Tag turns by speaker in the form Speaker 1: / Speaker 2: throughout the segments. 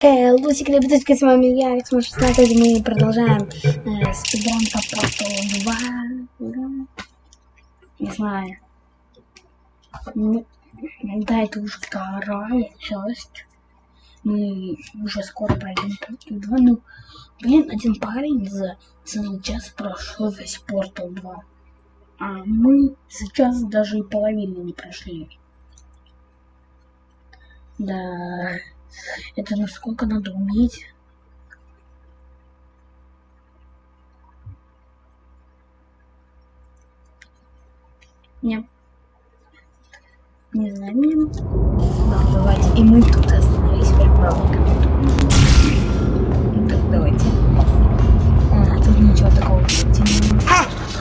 Speaker 1: Лучики, ребяточки, с вами я, Александр 16, мы продолжаем спидран по порталу 2. Не знаю. Да, это уже вторая часть. Мы уже скоро пройдем портал 2. Ну, блин, один парень за целый час прошел весь портал 2. А мы сейчас даже и половины не прошли. Да... Это насколько надо уметь. Не знаю. Да, давайте. И мы тут остановились прям ровненько. Так, давайте. Тут ничего такого не.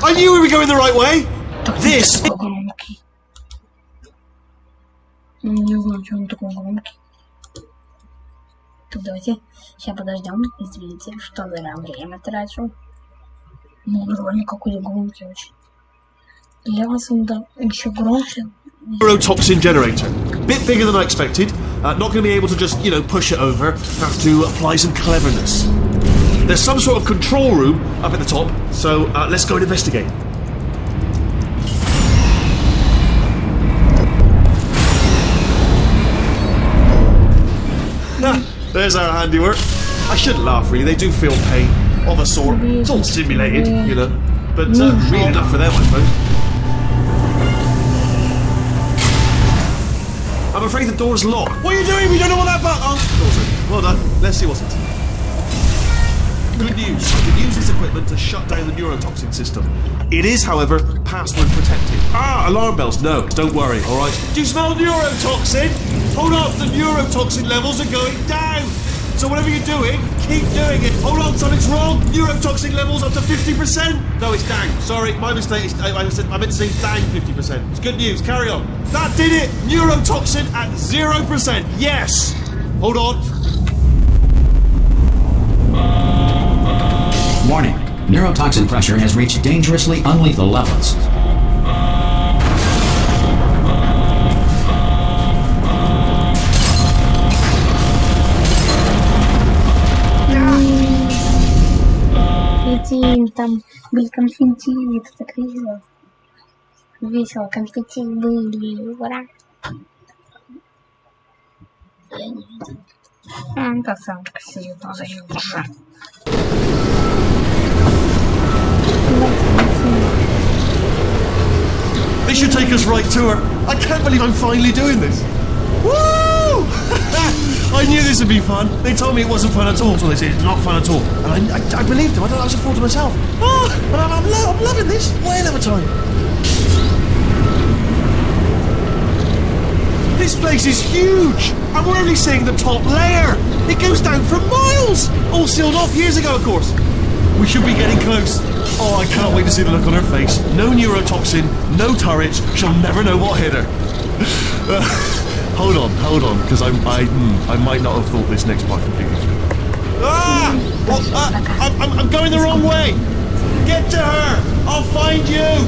Speaker 2: I knew we were going the right way. This.
Speaker 1: Не знаю, что он такой громкий. Так, давайте сейчас подождем. Извините, что зря время трачу. Ну, ролик какой-то громкий очень. Для вас он да, еще громче.
Speaker 2: Neurotoxin generator. Bit bigger than I expected. Not going to be able to just, push it over. Have to apply some cleverness. There's some sort of control room up at the top, so let's go and investigate. There's our handiwork. I shouldn't laugh, really. They do feel pain of a sort. It's all simulated, but real enough for them, I suppose. I'm afraid the door's locked. What are you doing? We don't know what that button. Oh, well done. Let's see what's it. Good news. I can use this equipment to shut down the neurotoxin system. It is, however, password protected. Alarm bells. No, don't worry, alright? Do you smell neurotoxin? Hold up, the neurotoxin levels are going down. So whatever you're doing, keep doing it. Hold on, something's wrong. Neurotoxin levels up to 50%. No, it's down. Sorry, my mistake. I meant to say down 50%. It's good news. Carry on. That did it. Neurotoxin at 0%. Yes. Hold on.
Speaker 3: Warning. Neurotoxin pressure has reached dangerously unlethal levels.
Speaker 1: Там были конфити, это так весело. Весело, конфити были, ура. Я не видел. Пацанка сидит на заюше.
Speaker 2: This should take us right to her. I can't believe I'm finally doing this. Woo! I knew this would be fun. They told me it wasn't fun at all, so they said it's not fun at all. And I believed them. I thought I was a fool to myself. Oh, and I'm loving this. Whale of a time. This place is huge, and we're only seeing the top layer. It goes down for miles. All sealed off years ago, of course. We should be getting close. Oh, I can't wait to see the look on her face. No neurotoxin, no turrets. She'll never know what hit her. Hold on, because I might not have thought this next part completely through. I'm going the wrong way. Get to her. I'll find you.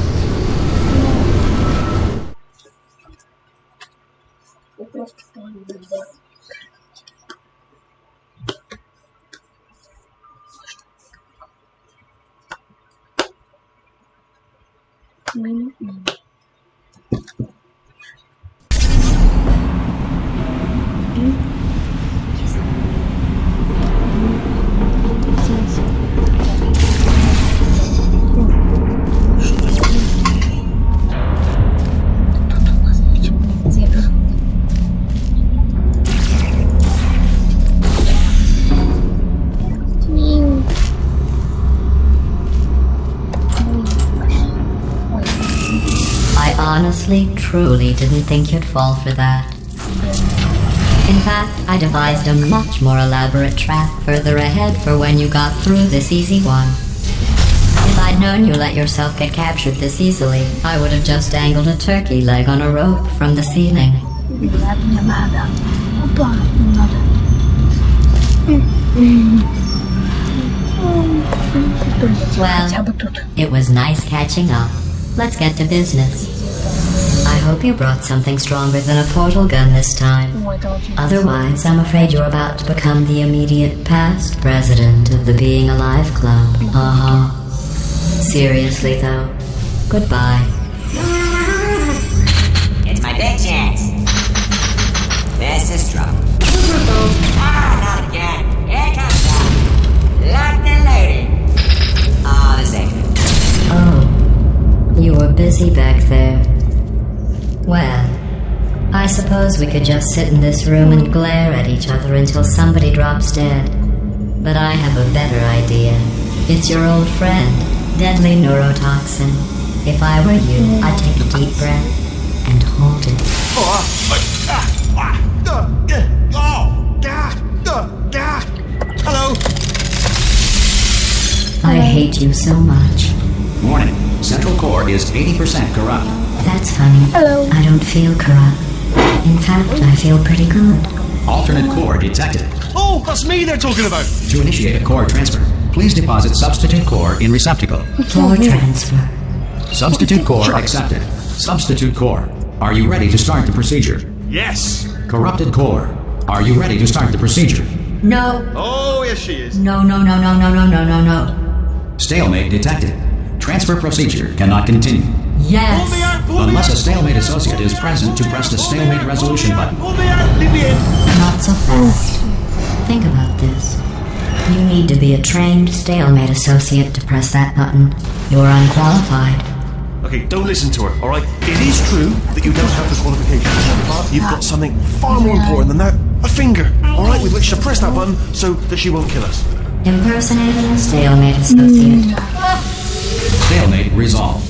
Speaker 4: Honestly, truly didn't think you'd fall for that. In fact, I devised a much more elaborate trap further ahead for when you got through this easy one. If I'd known you let yourself get captured this easily, I would have just dangled a turkey leg on a rope from the ceiling. Well, it was nice catching up. Let's get to business. I hope you brought something stronger than a portal gun this time. Otherwise, I'm afraid you're about to become the immediate past president of the Being Alive Club. Uh-huh. Seriously, though. Goodbye.
Speaker 5: It's my big chance. This is trouble. Not again. Here comes trouble. Locked and loaded. Oh, this ain't good.
Speaker 4: Oh. You were busy back there. Well, I suppose we could just sit in this room and glare at each other until somebody drops dead. But I have a better idea. It's your old friend, deadly neurotoxin. If I were you, I'd take a deep breath and hold it.
Speaker 2: Hello.
Speaker 4: I hate you so much.
Speaker 3: Warning. Central core is 80% corrupt.
Speaker 4: That's funny.
Speaker 1: Hello.
Speaker 4: I don't feel corrupt. In fact, I feel pretty good.
Speaker 3: Alternate core detected.
Speaker 2: Oh, that's me they're talking about.
Speaker 3: To initiate a core transfer, please deposit substitute core in receptacle.
Speaker 4: Core transfer.
Speaker 3: Substitute core accepted. Substitute core. Are you ready to start the procedure?
Speaker 2: Yes.
Speaker 3: Corrupted core. Are you ready to start the procedure?
Speaker 4: No.
Speaker 2: Oh, yes, she is.
Speaker 4: No.
Speaker 3: Stalemate detected. Transfer procedure cannot continue.
Speaker 2: Pull me
Speaker 4: Yes.
Speaker 2: out, pull me
Speaker 3: Unless a
Speaker 2: out.
Speaker 3: stalemate associate is present to press the stalemate resolution button.
Speaker 2: Pull me out, leave me in.
Speaker 4: Not so fast. Think about this. You need to be a trained stalemate associate to press that button. You're unqualified.
Speaker 2: Okay, don't listen to her, alright? It is true that you don't have the qualifications, but you've got something far more important than that. A finger, alright, with which to press that button so that she won't kill us.
Speaker 4: Impersonating a stalemate associate.
Speaker 3: Stalemate resolved.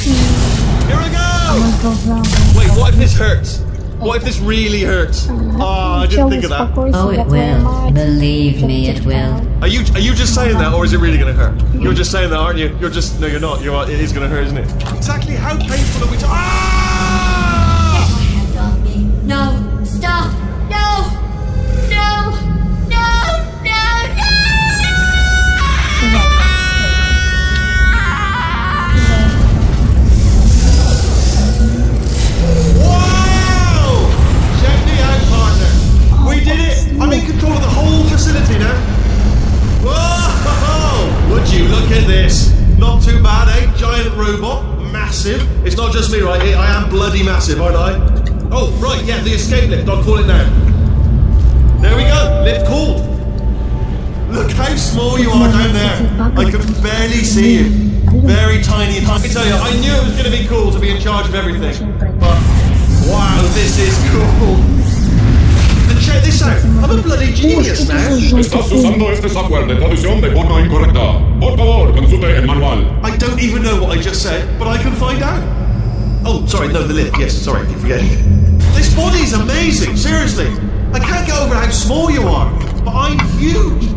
Speaker 2: Here I go! Wait, what if this hurts? What if this really hurts? Oh, I didn't think of that.
Speaker 4: Oh, it will. Believe me, it will.
Speaker 2: Are you just saying that, or is it really going to hurt? You're just saying that, aren't you? No, you're not. It is going to hurt, isn't it? Exactly how painful are we to... Ah!
Speaker 4: No! Stop! No! No!
Speaker 2: Wow! Check me out, partner. We did it! I'm in control of the whole facility now. Whoa! Would you look at this? Not too bad, eh? Giant robot. Massive. It's not just me, right? I am bloody massive, aren't I? Oh, right, yeah, the escape lift. I'll call it now. There we go. Lift called. Look how small you are down there. I can barely see you. Very tiny. I can tell you, I knew it was going to be cool to be in charge of everything. But, wow, this is cool. And check this out. I'm a bloody genius now.
Speaker 6: Estás usando este software de traducción de forma incorrecta. Por favor, consulte el manual.
Speaker 2: I don't even know what I just said, but I can find out. Oh, sorry, no, the lift. Yes, sorry, I keep forgetting. This body's amazing, seriously. I can't get over how small you are, but I'm huge.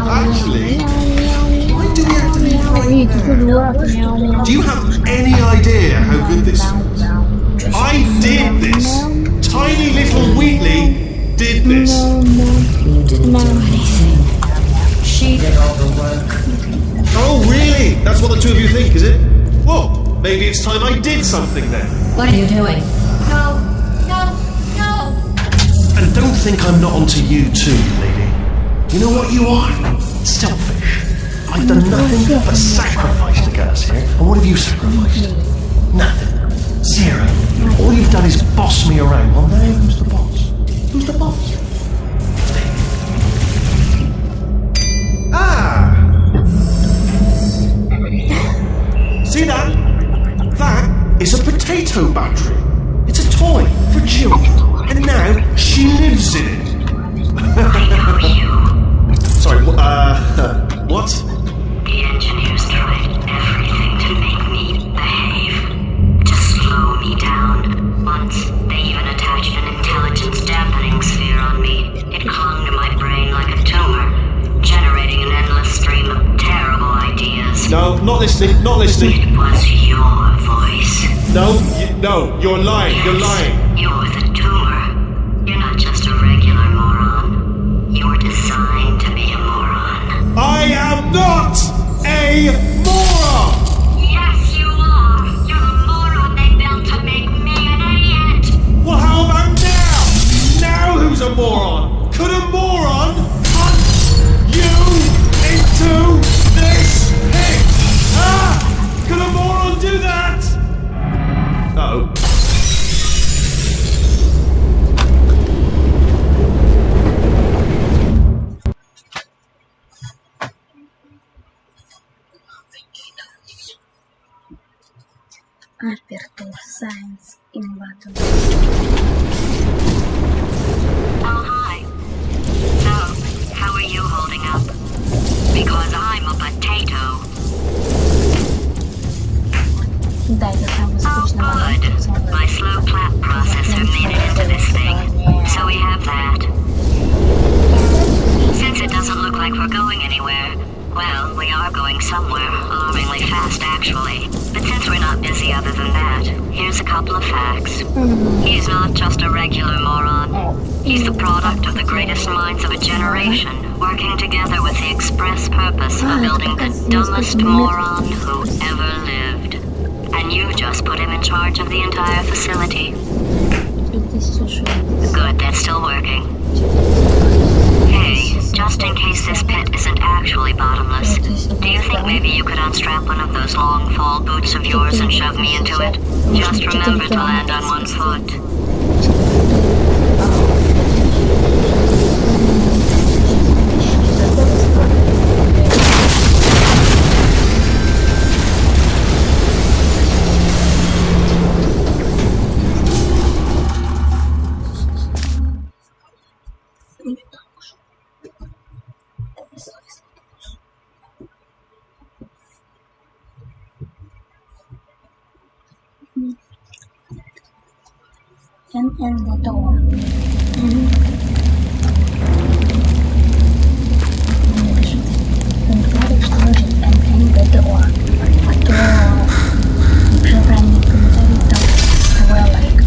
Speaker 2: Actually, why do we have to leave right now? Do you have any idea how good this smells? I did this. Tiny little Wheatley did this.
Speaker 4: You didn't do anything. She did all the work.
Speaker 2: Oh, really? That's what the two of you think, is it? Well, maybe it's time I did something then.
Speaker 4: What are you doing? No!
Speaker 2: And don't think I'm not onto you too, lady. You know what you are? Selfish. I've done nothing but sacrifice to get us here. And what have you sacrificed? Nothing. Zero. All you've done is boss me around. Well, now who's the boss? Who's the boss? Ah! See that? That is a potato battery. It's a toy for children. And now she lives in it. Sorry, what?
Speaker 7: The engineers tried everything to make me behave, to slow me down. Once, they even attached an intelligence dampening sphere on me. It clung to my brain like a tumor, generating an endless stream of terrible ideas.
Speaker 2: No, not listening, not listening.
Speaker 7: It was your voice.
Speaker 2: No, you're lying, you're lying.
Speaker 7: You're the tumor. You're not just a regular moron. You're
Speaker 2: I am not a moron!
Speaker 7: Yes, you are. You're the moron they built to make me an idiot.
Speaker 2: Well, how about now? Now who's a moron? Could a moron punch you into this pit? Ah! Could a moron do that? Uh-oh.
Speaker 1: Апертур Science Invader.
Speaker 7: Oh, hi. So, how are you holding up? Because I'm a potato.
Speaker 1: Да, это самый
Speaker 7: Oh,
Speaker 1: скучный момент.
Speaker 7: good. My slow clap processor made it into this thing. So we have that. Since it doesn't look like we're going anywhere, well, we are going somewhere, alarmingly fast actually. But since we're not busy other than that, here's a couple of facts. He's not just a regular moron. He's the product of the greatest minds of a generation, working together with the express purpose of building the dumbest moron who ever lived. And you just put him in charge of the entire facility. Good, that's still working. Hey, just in case this pit isn't actually bottomless, do you think maybe you could unstrap one of those long fall boots of yours and shove me into it? Just remember to land on one foot.
Speaker 1: And the door. Он говорит, что значит and the door. А то уже в ранние комментарии там well like.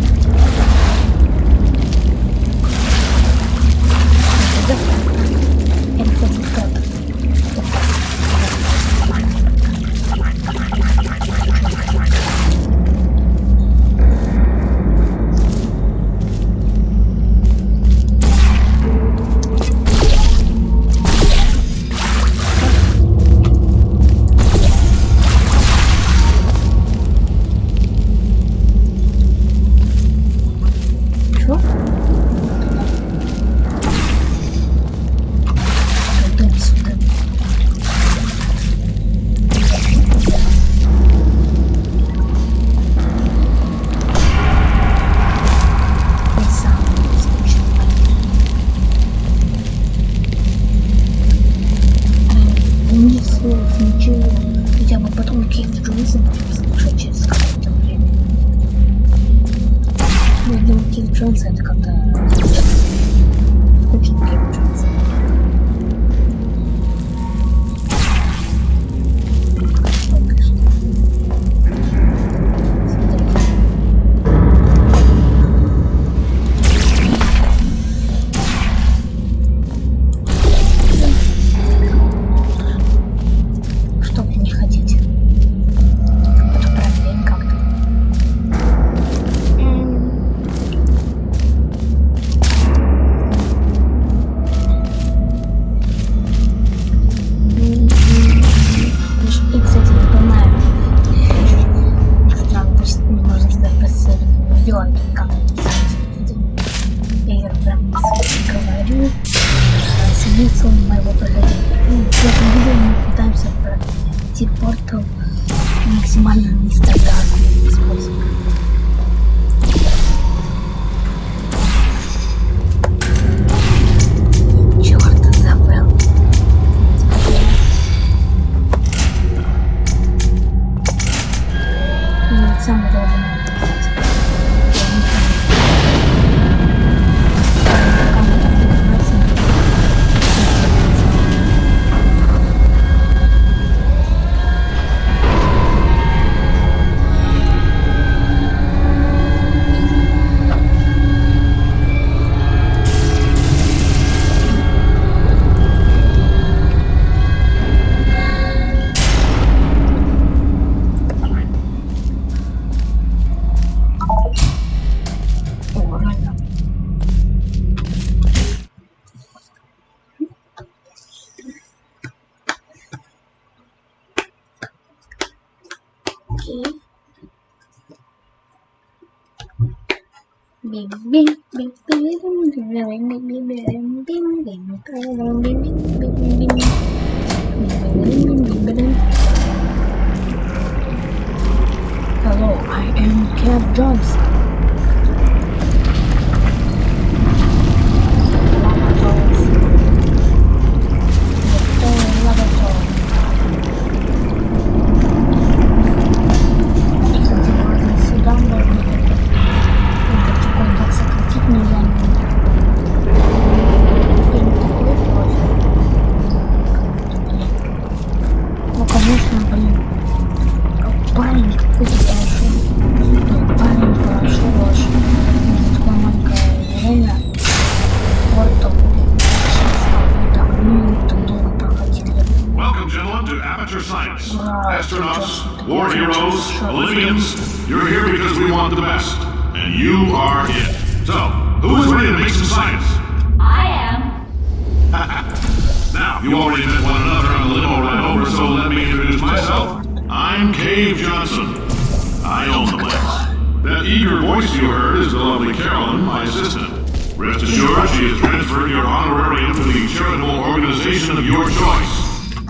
Speaker 1: Это будет кто-то. Ничего. Хотя бы потом Кейв Джонсан будем слушать через какое-то время. Ну, я думаю, Кейв Джонсан это как-то скучно Кейв Джонсан. Смысл моего прохождения. В этом видео мы пытаемся пройти портал максимально нестандартным способом. Черт, забыл. И самое главное. Кейв. Hello, I am Кейв Джонсан.
Speaker 6: Welcome, gentlemen, to Apертур Science. Astronauts, war heroes, Olympians, you're here because we want the best. And you are it. So, who is ready to make some science?
Speaker 7: I am.
Speaker 6: Now, you already met one another on the limo ride over, so let me introduce myself. I'm Кейв Джонsan. I own the place. That eager voice you heard is the lovely Carolyn, my assistant. Rest assured, she has transferred your honorarium to the charitable organization of your choice.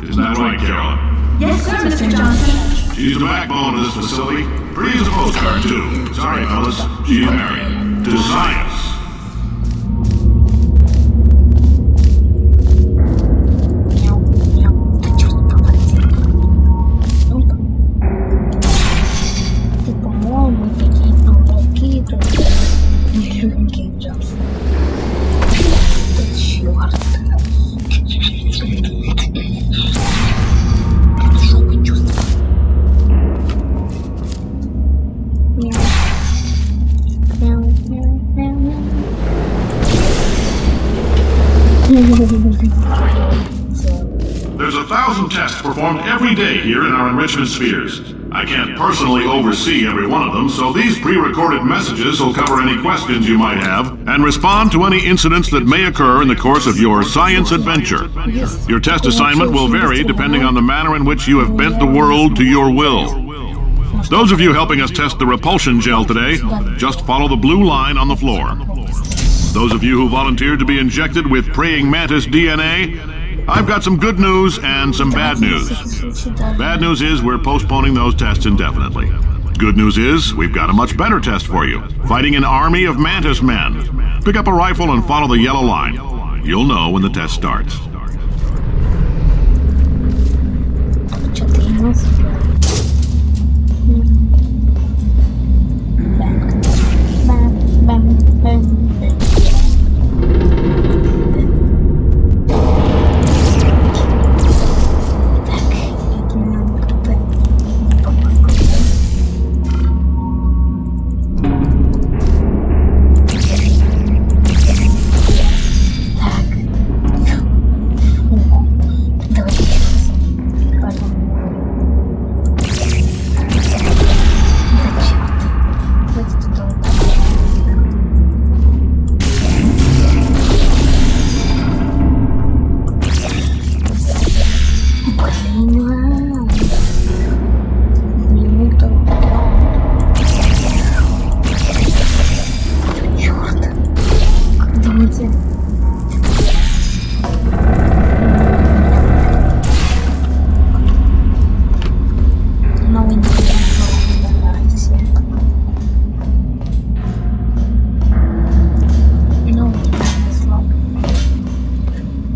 Speaker 6: Isn't that right, Carolyn?
Speaker 7: Yes, sir, Mr. Johnson.
Speaker 6: She's the backbone of this facility. Pretty as a postcard, too. Sorry, fellas. She's married. To science. There's 1,000 tests performed every day here in our enrichment spheres. I can't personally oversee every one of them, so these pre-recorded messages will cover any questions you might have and respond to any incidents that may occur in the course of your science adventure. Your test assignment will vary depending on the manner in which you have bent the world to your will. Those of you helping us test the repulsion gel today, just follow the blue line on the floor. Those of you who volunteered to be injected with praying mantis DNA, I've got some good news and some bad news. Bad news is we're postponing those tests indefinitely. Good news is we've got a much better test for you. Fighting an army of mantis men. Pick up a rifle and follow the yellow line. You'll know when the test starts.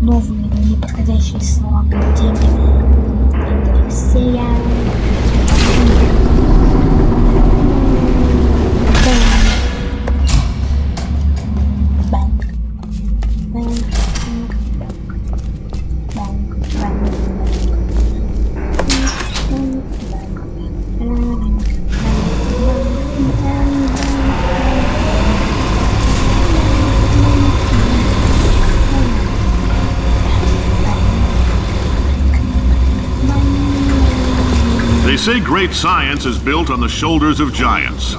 Speaker 1: Новые неподходящие слова, падение,
Speaker 6: They say great science is built on the shoulders of giants.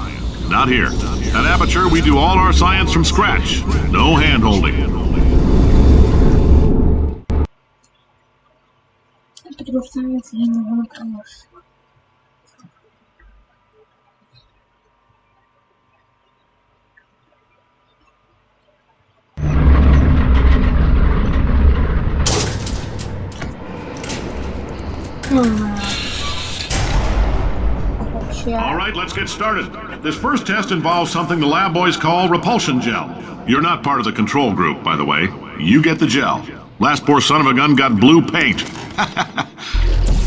Speaker 6: Not here. At Apертур, we do all our science from scratch. No hand-holding. All right, let's get started. This first test involves something the lab boys call repulsion gel. You're not part of the control group, by the way. You get the gel. Last poor son of a gun got blue paint.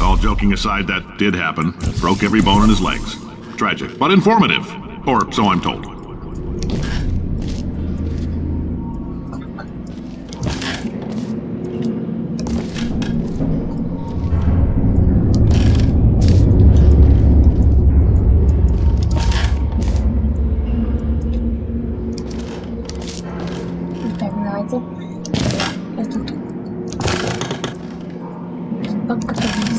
Speaker 6: All joking aside, that did happen. Broke every bone in his legs. Tragic, but informative. Or so I'm told.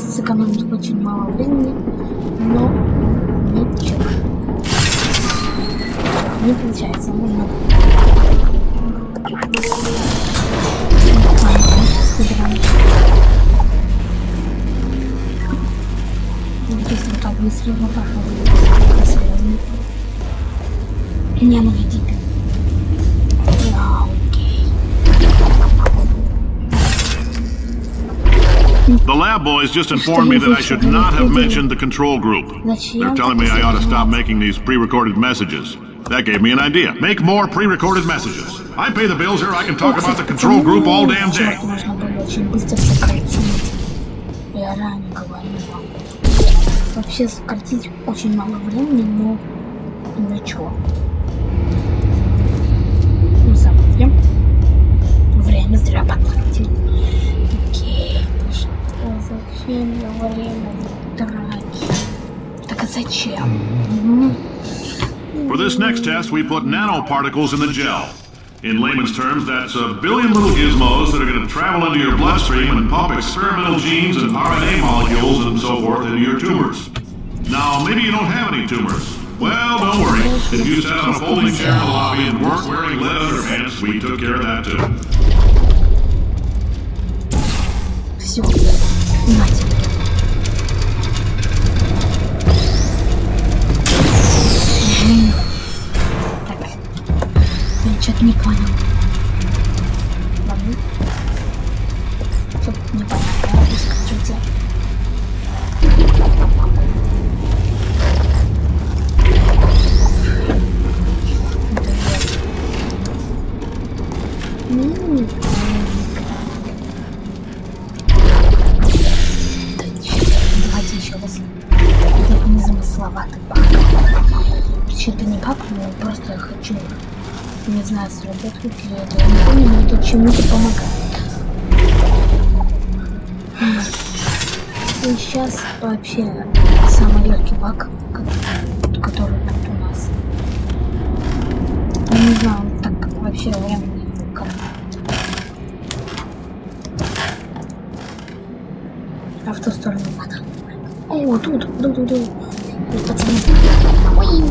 Speaker 1: Сэкономить очень мало времени, но ничего. Не получается, нужно собираем. Если вот так быстро проходим, не наведите.
Speaker 6: The lab boys just informed me that I should not have mentioned the control group. They're telling me I ought to stop making these pre-recorded messages. That gave me an idea. Make more pre-recorded messages. I pay the bills here, I can talk about the control group all damn day.
Speaker 1: Можно было очень быстро сократить. Я ранее говорил вам. Вообще сократить очень мало времени, но ничего. Не забудем. Время зря потратили. Окей. Зачем я время тратить? Так а зачем?
Speaker 6: For this next test, we put nanoparticles in the gel. In layman's terms, that's a billion little gizmos that are going to travel into your bloodstream and pump experimental genes and RNA molecules and so forth into your tumors. Now, maybe you don't have any tumors. Well, don't worry. If you sat on a folding chair in the lobby and weren't wearing lead underpants, we took care of that too.
Speaker 1: Все. Мать. Так. Я что-то не понял. Ладно. Что-то не понятно. Скажите. Давайте еще раз. Это незамысловатый баг. Вообще-то не баг, но просто я хочу. Не знаю, сработает ли это. Я не помню, но это чему-то помогает. И сейчас вообще самый легкий баг, который у нас. Я не знаю, так вообще времени как. А в ту сторону надо. О, тут. Пацаны. Ой.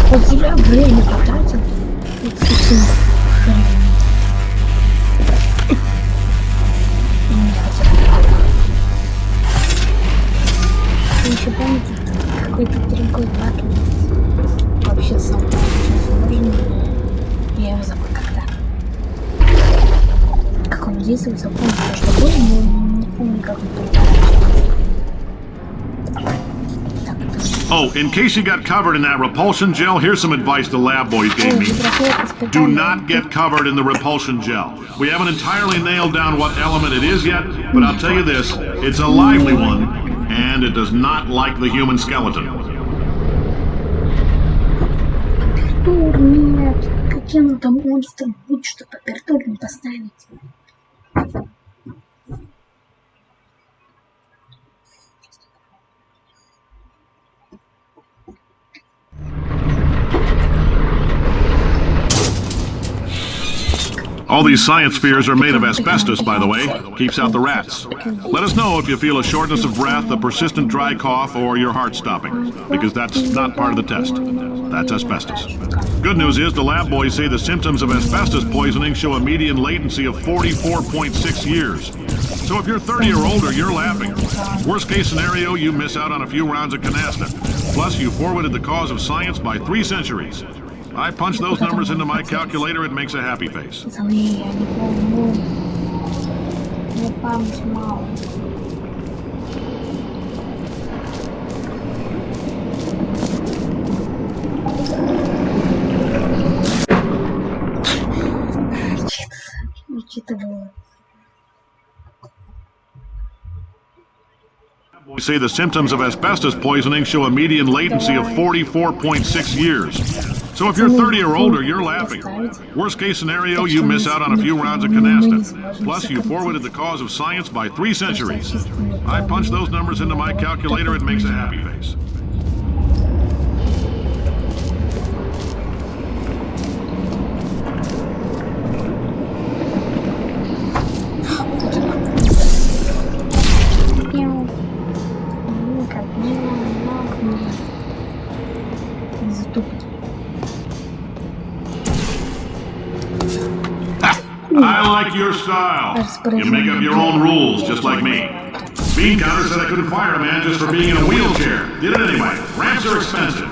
Speaker 1: Вот зря время потратил. Вот совсем времени. Вы еще помните, какой-то другой баг есть? Вообще самый сложный. Я его забыл когда. Как он действует, запомнил, что было, но не помню, как он переворачивается.
Speaker 6: Oh, in case you got covered in that repulsion gel, here's some advice the lab boys gave me. Do not get covered in the repulsion gel. We haven't entirely nailed down what element it is yet, but I'll tell you this, it's a lively one, and it does not like the human skeleton.
Speaker 1: Апертур, нет. Каким-то монстром будь, чтобы Апертур не поставить.
Speaker 6: All these science spheres are made of asbestos, by the way. Keeps out the rats. Let us know if you feel a shortness of breath, a persistent dry cough, or your heart stopping, because that's not part of the test. That's asbestos. Good news is the lab boys say the symptoms of asbestos poisoning show a median latency of 44.6 years. So if you're 30 or older, you're laughing. Worst case scenario, you miss out on a few rounds of canasta. Plus, you forwarded the cause of science by 3 centuries. I punch those numbers into my calculator, it makes a happy face.
Speaker 1: Пацаны, я не помню. Мне память мало. Что-то было.
Speaker 6: We say the symptoms of asbestos poisoning show a median latency of 44.6 years. So if you're 30 or older, you're laughing. Worst case scenario, you miss out on a few rounds of canasta. Plus, you forwarded the cause of science by 3 centuries. I punch those numbers into my calculator, it makes a happy face. I like your style. You make up your own rules, just like me. Bean counter said I couldn't fire a man just for being in a wheelchair. Did it anyway. Ramps are expensive.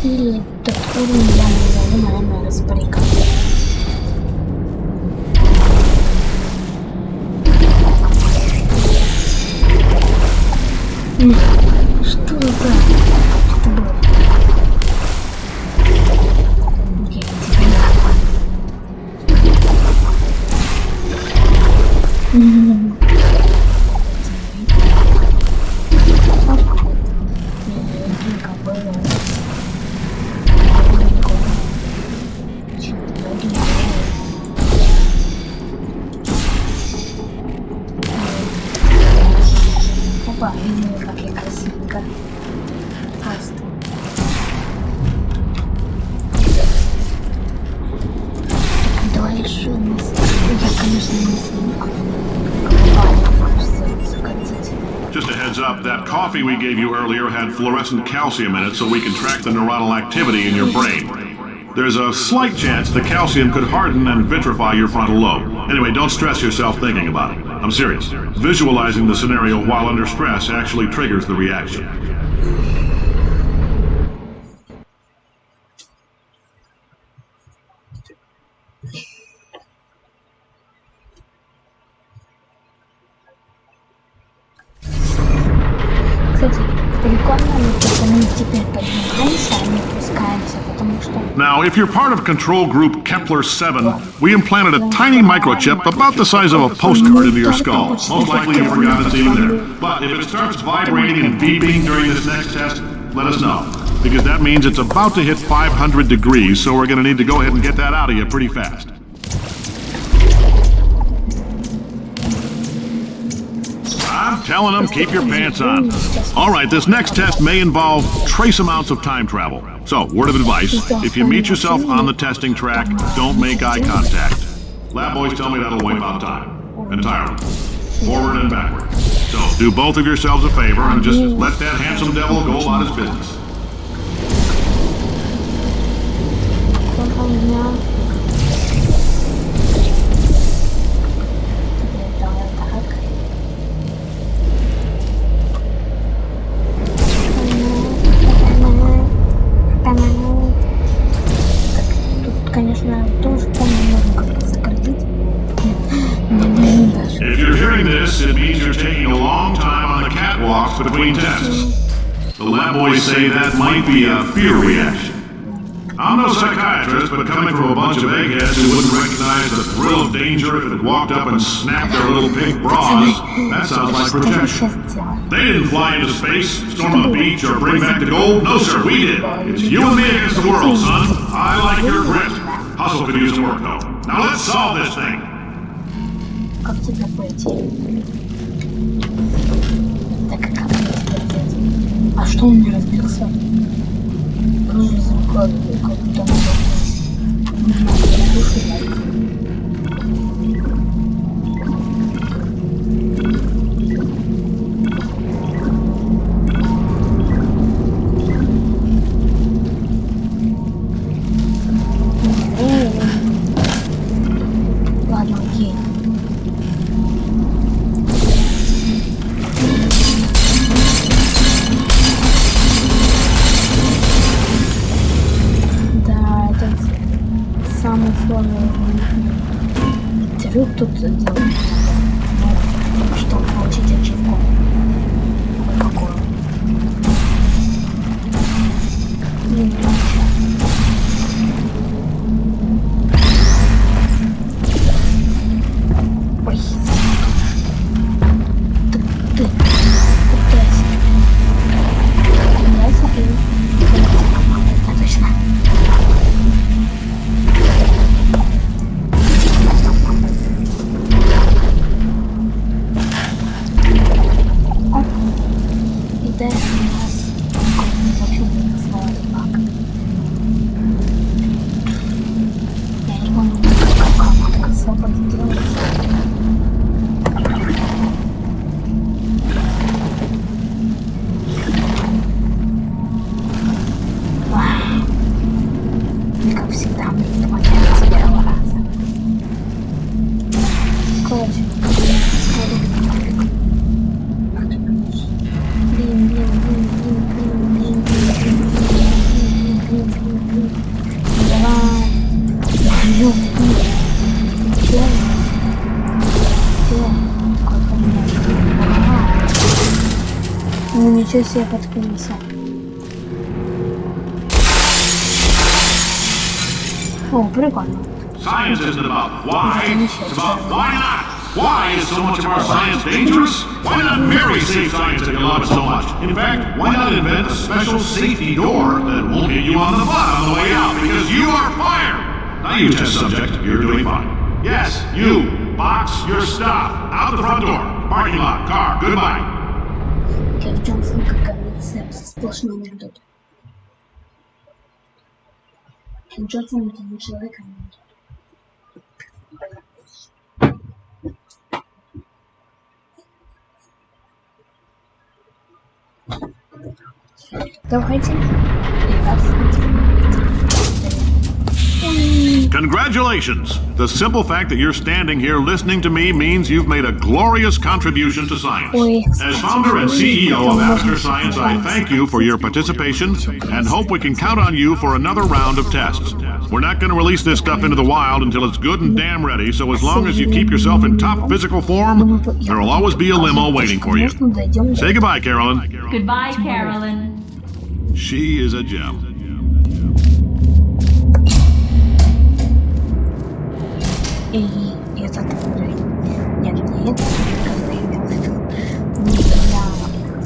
Speaker 1: Или тот уровень я назову, наверное, распорядка. Что за... Это было? Окей, теперь опа, видели, как я красивенько. Просто. Давай еще нас. Я, конечно, не смог.
Speaker 6: Just a heads up, that coffee we gave you earlier had fluorescent calcium in it so we can track the neuronal activity in your brain. There's a slight chance the calcium could harden and vitrify your frontal lobe. Anyway, don't stress yourself thinking about it. I'm serious. Visualizing the scenario while under stress actually triggers the reaction.
Speaker 1: Кстати, прикольно, что мы теперь поднимаемся, а не опускаемся, потому что...
Speaker 6: Now, if you're part of control group Kepler-7, we implanted a tiny microchip about the size of a postcard into your skull. Most likely you forgot it's even there. But if it starts vibrating and beeping during this next test, let us know. Because that means it's about to hit 500 degrees, so we're going to need to go ahead and get that out of you pretty fast. I'm telling them, keep your pants on. Alright, this next test may involve trace amounts of time travel. So, word of advice, if you meet yourself on the testing track, don't make eye contact. Lab boys tell me that'll wipe out time. Entirely. Forward and backward. So, do both of yourselves a favor and just let that handsome devil go about his business.
Speaker 1: Конечно, тоже помню, можно как-то сократить.
Speaker 6: If you're hearing this, it means you're taking a long time on the catwalks between tests. The lab boys say that might be a fear reaction. I'm no psychiatrist, but coming from a bunch of eggheads who wouldn't recognize the thrill of danger if it had walked up and snapped their little pink bras, that sounds like protection. They didn't fly into space, storm a beach, or bring back the gold. No, sir, we did. It's you and me against the world, son. I like your grit. Hustle could use some work, though. Now let's solve this thing.
Speaker 1: Как тебе пойти? Так как мне теперь делать? А что он не разбился? Тоже закладываю, как будто нужно придушить. Трюк тут делать, чтобы получить ачивку. Ой, какой. Ой. Ты. Пытайся. Пытайся и... Отлично. И дальше у нас вообще будет сложный баг. Я не помню, как освободить делается. И как всегда, мне не получается с первого раза. Короче, ну ничего себе, подпился. О, прикольно.
Speaker 6: Science isn't about why, it's about why not. Why is so much of our science dangerous? Why not very safe science if you love it so much? In fact, why not invent a special safety door that won't hit you on the butt on the way out because you are fired? Now you test subject, you're doing fine. Yes, you, box your stuff, out the front door, parking lot, car, goodbye.
Speaker 1: Кейв Джонсан, как говорится, сплошной анегдот. Кейв Джонсан это не человек, а анегдот. Давайте.
Speaker 6: Congratulations! The simple fact that you're standing here listening to me means you've made a glorious contribution to science. As founder and CEO of Apертур Science, I thank you for your participation and hope we can count on you for another round of tests. We're not going to release this stuff into the wild until it's good and damn ready, so as long as you keep yourself in top physical form, there will always be a limo waiting for you. Say goodbye, Carolyn.
Speaker 8: Goodbye, Carolyn.
Speaker 6: She is a gem.
Speaker 1: И этот нет, когда я имел в виду, я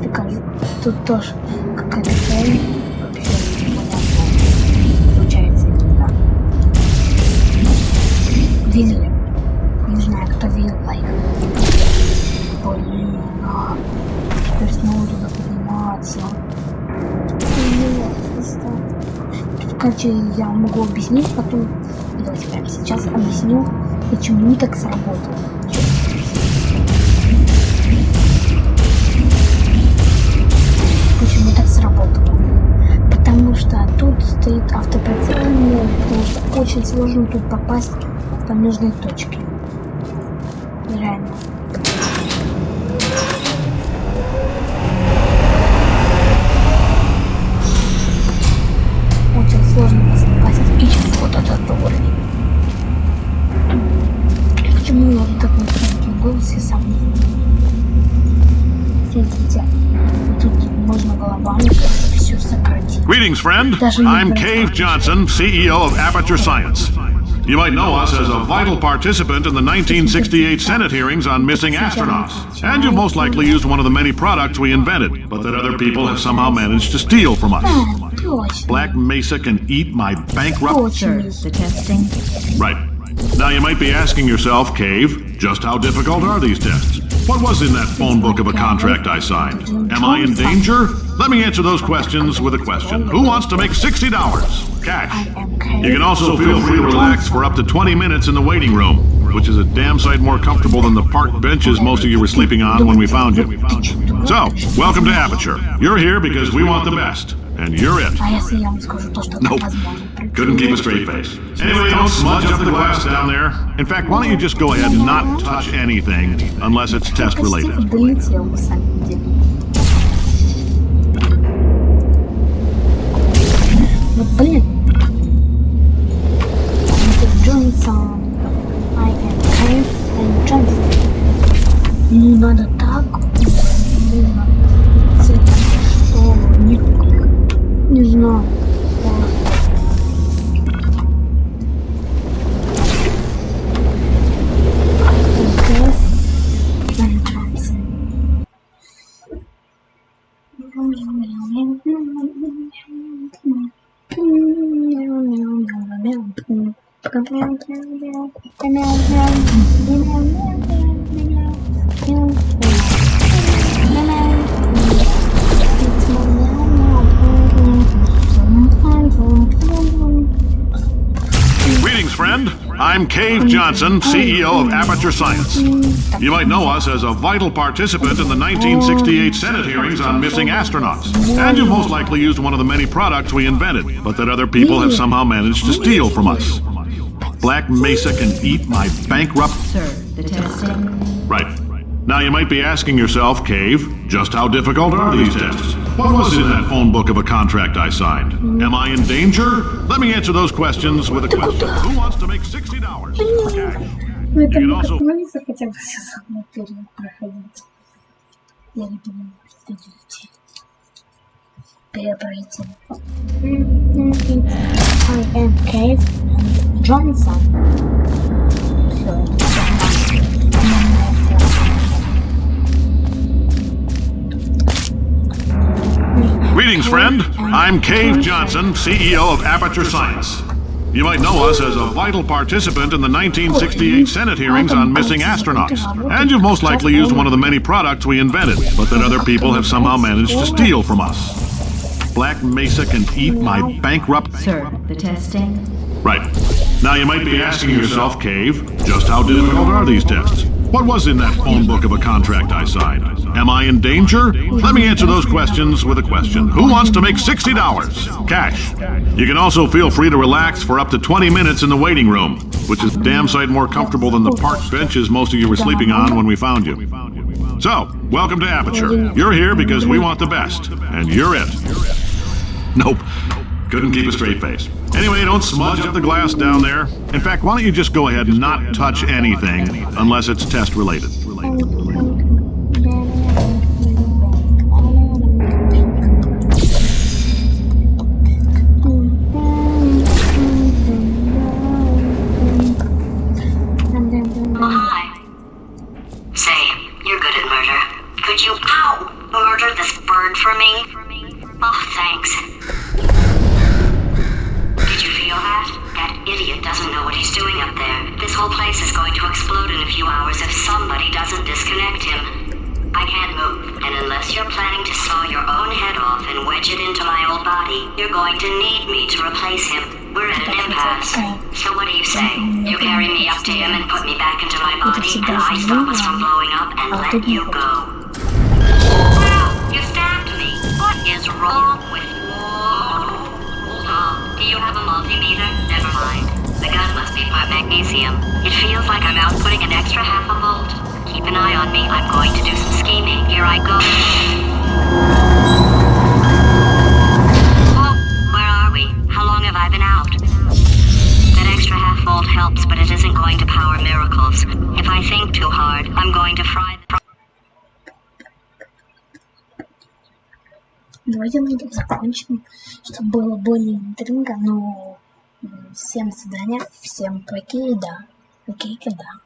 Speaker 1: покажу, тут тоже какая-то цель, вообще непонятно, получается, да. Видели? Не знаю, кто видел лайк. Блин, теперь снова туда подниматься. Короче, я могу объяснить потом. Давайте прямо сейчас объясню, почему так сработало. Почему так сработало? Потому что тут стоит автоприцеление, потому что очень сложно тут попасть по нужной точке. Реально. Очень сложно попасть и вот этот уровень. Почему я вот так вот голос и сам не знаю. Смотрите, тут можно головами все сократить.
Speaker 6: Greetings, friend. I'm Кейв Джонсан, CEO of Апертур Science. You might know us as a vital participant in the 1968 Senate hearings on missing astronauts. And you've most likely used one of the many products we invented, but that other people have somehow managed to steal from us. Black Mesa can eat my bankrupt...
Speaker 8: Sir, the testing.
Speaker 6: Right. Now you might be asking yourself, Cave, just how difficult are these tests? What was in that phone book of a contract I signed? Am I in danger? Let me answer those questions with a question. Who wants to make $60? Cash. You can also feel free to relax for up to 20 minutes in the waiting room, which is a damn sight more comfortable than the park benches most of you were sleeping on when we found you. So, welcome to Aperture. You're here because we want the best. And you're it. Nope. Couldn't keep a straight face. Anyway, don't smudge up the glass down there. In fact, why don't you just go ahead and not touch anything unless it's test related.
Speaker 1: Блин. Джонсан.
Speaker 6: Greetings, friend. I'm Кейв Джонсан, CEO of Апертур Science. You might know us as a vital participant in the 1968 Senate hearings on missing astronauts. And you've most likely used one of the many products we invented, but that other people have somehow managed to steal from us. Black Mesa can eat my bankrupt...
Speaker 8: Sir, the testing.
Speaker 6: Right. Now you might be asking yourself, Кейv, just how difficult are these tests? What was in that phone book of a contract I signed? Am I in danger? Let me answer those questions with a question. Who wants to make $60?
Speaker 1: Ну это
Speaker 6: You can
Speaker 1: мне
Speaker 6: also...
Speaker 1: как нравится хотя бы все самое вперед проходить. Я не понимаю, что делать. Перепройти. I am Кейв Джонсан.
Speaker 6: Greetings, friend. I'm Кейv Джонсан, CEO of Апертур Science. You might know us as a vital participant in the 1968 Senate hearings on missing astronauts. And you've most likely used one of the many products we invented, but that other people have somehow managed to steal from us. Black Mesa can eat my bankrupt...
Speaker 8: Sir, the testing.
Speaker 6: Right. Now you might be asking yourself, Кейv, just how difficult are these tests? What was in that phone book of a contract I signed? Am I in danger? Let me answer those questions with a question. Who wants to make $60? Cash. You can also feel free to relax for up to 20 minutes in the waiting room, which is a damn sight more comfortable than the park benches most of you were sleeping on when we found you. So, welcome to Apертур. You're here because we want the best, and you're it. Nope. Couldn't keep a straight face. Anyway, don't smudge up the glass down there. In fact, why don't you just go ahead and not touch anything unless it's test related.
Speaker 7: Hi. Say, you're good at murder. Could you, murder this bird for me? Oh, thanks. Did you feel that? That idiot doesn't know what he's doing up there. This whole place is going to explode in a few hours if somebody doesn't disconnect him. I can't move, and unless you're planning to saw your own head off and wedge it into my old body, you're going to need me to replace him. We're at an impasse. So what do you say? You carry me up to him and put me back into my body, and I stop us from blowing up and let you go. Wow, you stabbed me. What is wrong with you? Do you have a multimeter? Never mind. The gun must be part magnesium. It feels like I'm outputting an extra half a volt. Keep an eye on me. I'm going to do some scheming. Here I go. Oh, where are we? How long have I been out? That extra half volt helps, but it isn't going to power miracles. If I think too hard, I'm going to fry the...
Speaker 1: Давайте на этом закончим, чтобы было более интрига, но всем свидания, всем покеда, да.